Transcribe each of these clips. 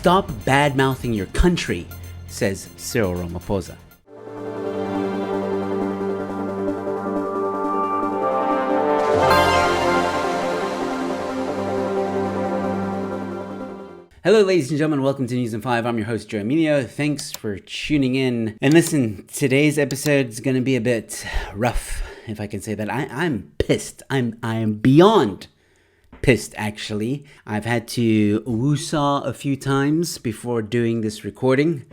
Stop bad-mouthing your country, says Cyril Ramaphosa. Hello ladies and gentlemen, welcome to News in 5. I'm your host, Joe Emilio. Thanks for tuning in. And listen, today's episode is going to be a bit rough, if I can say that. I'm pissed. I'm beyond pissed, actually. I've had to woo-saw a few times before doing this recording.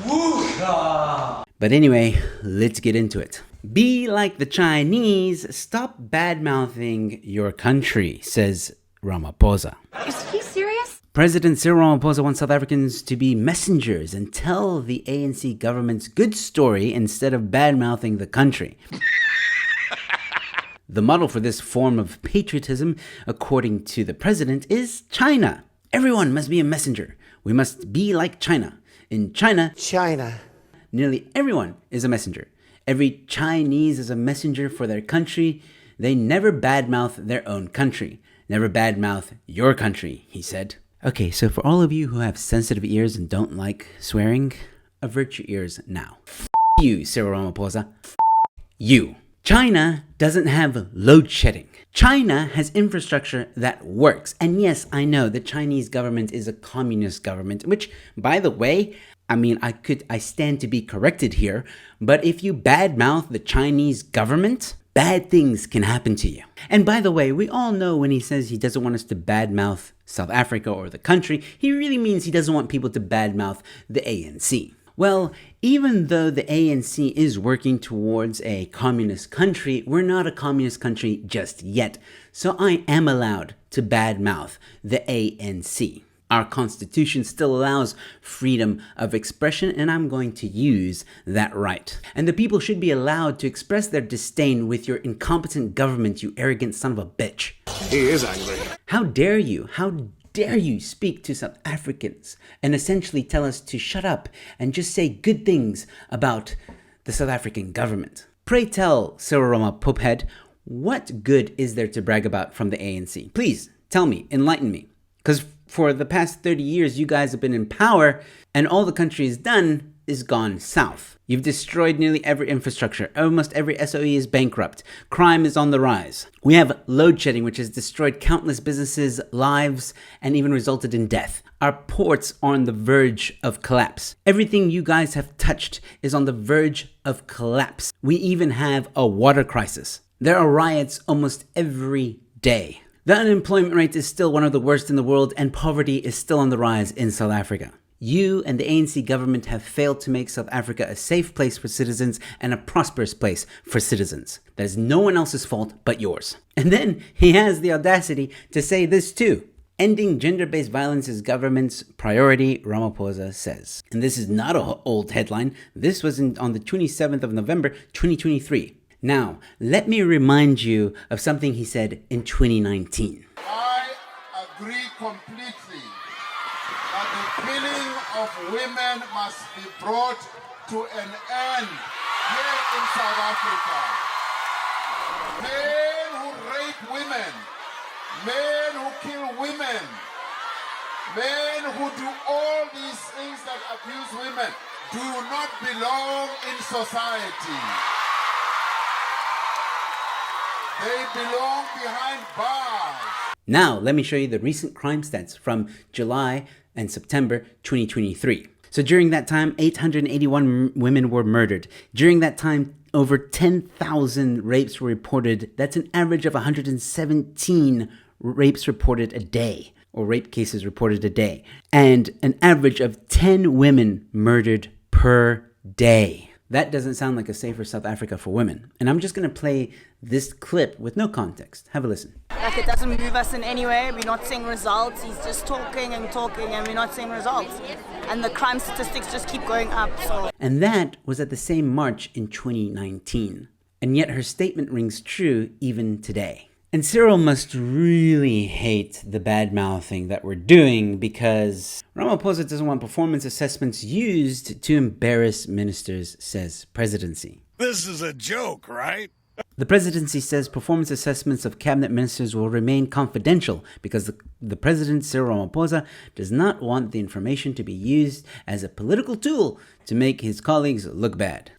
Woo-saw! But anyway, let's get into it. Be like the Chinese, stop bad-mouthing your country, says Ramaphosa. Is he serious? President Cyril Ramaphosa wants South Africans to be messengers and tell the ANC government's good story instead of bad-mouthing the country. The model for this form of patriotism, according to the president, is China. Everyone must be a messenger. We must be like China. In China, nearly everyone is a messenger. Every Chinese is a messenger for their country. They never badmouth their own country. Never badmouth your country, he said. Okay, so for all of you who have sensitive ears and don't like swearing, avert your ears now. F you, Cyril Ramaphosa. F you. China doesn't have load shedding. China has infrastructure that works. And yes, I know the Chinese government is a communist government, which, by the way, I stand to be corrected here, but if you badmouth the Chinese government, bad things can happen to you. And by the way, we all know when he says he doesn't want us to badmouth South Africa or the country, he really means he doesn't want people to badmouth the ANC. Well, even though the ANC is working towards a communist country, we're not a communist country just yet. So I am allowed to badmouth the ANC. Our constitution still allows freedom of expression, and I'm going to use that right. And the people should be allowed to express their disdain with your incompetent government, you arrogant son of a bitch. He is angry. How dare you? How dare you speak to South Africans and essentially tell us to shut up and just say good things about the South African government? Pray tell, Cyril Ramaphosa, what good is there to brag about from the ANC? Please tell me, enlighten me. Because for the past 30 years, you guys have been in power, and all the country has done is gone south. You've destroyed nearly every infrastructure. Almost every SOE is bankrupt. Crime is on the rise. We have load shedding, which has destroyed countless businesses' lives and even resulted in death. Our ports are on the verge of collapse. Everything you guys have touched is on the verge of collapse. We even have a water crisis. There are riots almost every day. The unemployment rate is still one of the worst in the world, and poverty is still on the rise in South Africa. You and the ANC government have failed to make South Africa a safe place for citizens and a prosperous place for citizens. That is no one else's fault but yours. And then he has the audacity to say this too. Ending gender-based violence is government's priority, Ramaphosa says. And this is not an old headline. This was on the 27th of November, 2023. Now, let me remind you of something he said in 2019. I agree completely that the killing of women must be brought to an end here in South Africa. Men who rape women, men who kill women, men who do all these things that abuse women do not belong in society. They belong behind bars. Now, let me show you the recent crime stats from July and September 2023. So during that time, 881 women were murdered. During that time, over 10,000 rapes were reported. That's an average of 117 rapes reported a day, or rape cases reported a day. And an average of 10 women murdered per day. That doesn't sound like a safer South Africa for women. And I'm just going to play this clip with no context. Have a listen. Like, it doesn't move us in any way. We're not seeing results. He's just talking and we're not seeing results. And the crime statistics just keep going up. And that was at the same march in 2019. And yet her statement rings true even today. And Cyril must really hate the bad-mouthing that we're doing, because Ramaphosa doesn't want performance assessments used to embarrass ministers, says presidency. This is a joke, right? The presidency says performance assessments of cabinet ministers will remain confidential because the president, Cyril Ramaphosa, does not want the information to be used as a political tool to make his colleagues look bad.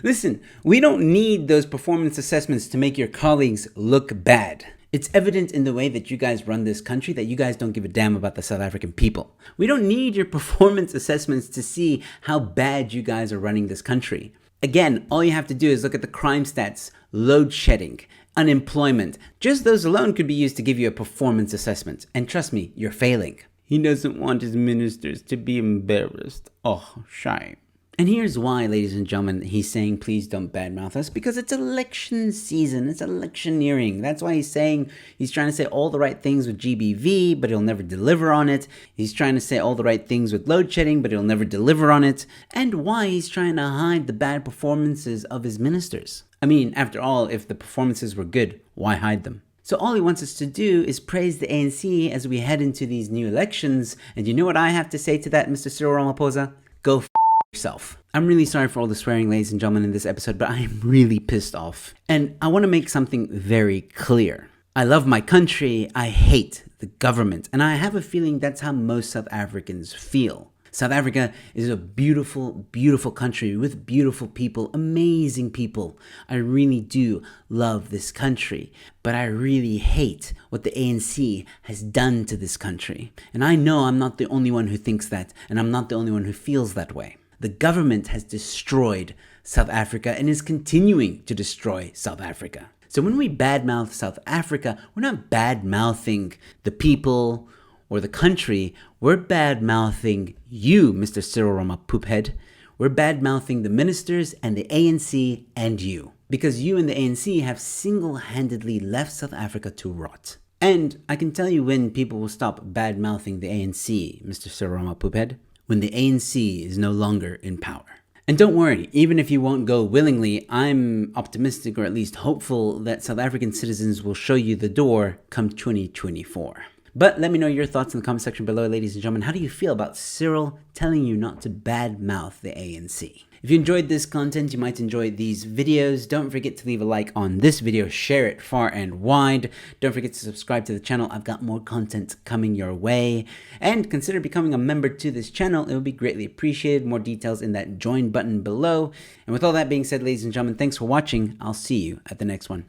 Listen, we don't need those performance assessments to make your colleagues look bad. It's evident in the way that you guys run this country that you guys don't give a damn about the South African people. We don't need your performance assessments to see how bad you guys are running this country. Again, all you have to do is look at the crime stats, load shedding, unemployment. Just those alone could be used to give you a performance assessment. And trust me, you're failing. He doesn't want his ministers to be embarrassed. Oh, shame. And here's why, ladies and gentlemen, he's saying please don't badmouth us, because it's election season, it's electioneering. That's why he's trying to say all the right things with GBV, but he'll never deliver on it. He's trying to say all the right things with load shedding, but he'll never deliver on it. And why he's trying to hide the bad performances of his ministers. I mean, after all, if the performances were good, why hide them? So all he wants us to do is praise the ANC as we head into these new elections. And you know what I have to say to that, Mr. Cyril Ramaphosa? Go f*** yourself. I'm really sorry for all the swearing, ladies and gentlemen, in this episode, but I am really pissed off. And I want to make something very clear. I love my country, I hate the government, and I have a feeling that's how most South Africans feel. South Africa is a beautiful, beautiful country with beautiful people, amazing people. I really do love this country, but I really hate what the ANC has done to this country. And I know I'm not the only one who thinks that, and I'm not the only one who feels that way. The government has destroyed South Africa and is continuing to destroy South Africa. So when we badmouth South Africa, we're not badmouthing the people or the country. We're badmouthing you, Mr. Cyril Ramaphosa. We're badmouthing the ministers and the ANC and you. Because you and the ANC have single-handedly left South Africa to rot. And I can tell you when people will stop badmouthing the ANC, Mr. Cyril Ramaphosa. When the ANC is no longer in power. And don't worry, even if you won't go willingly, I'm optimistic or at least hopeful that South African citizens will show you the door come 2024. But let me know your thoughts in the comment section below, ladies and gentlemen. How do you feel about Cyril telling you not to badmouth the ANC? If you enjoyed this content, you might enjoy these videos. Don't forget to leave a like on this video, share it far and wide. Don't forget to subscribe to the channel. I've got more content coming your way. And consider becoming a member to this channel. It would be greatly appreciated. More details in that join button below. And with all that being said, ladies and gentlemen, thanks for watching. I'll see you at the next one.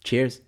Cheers.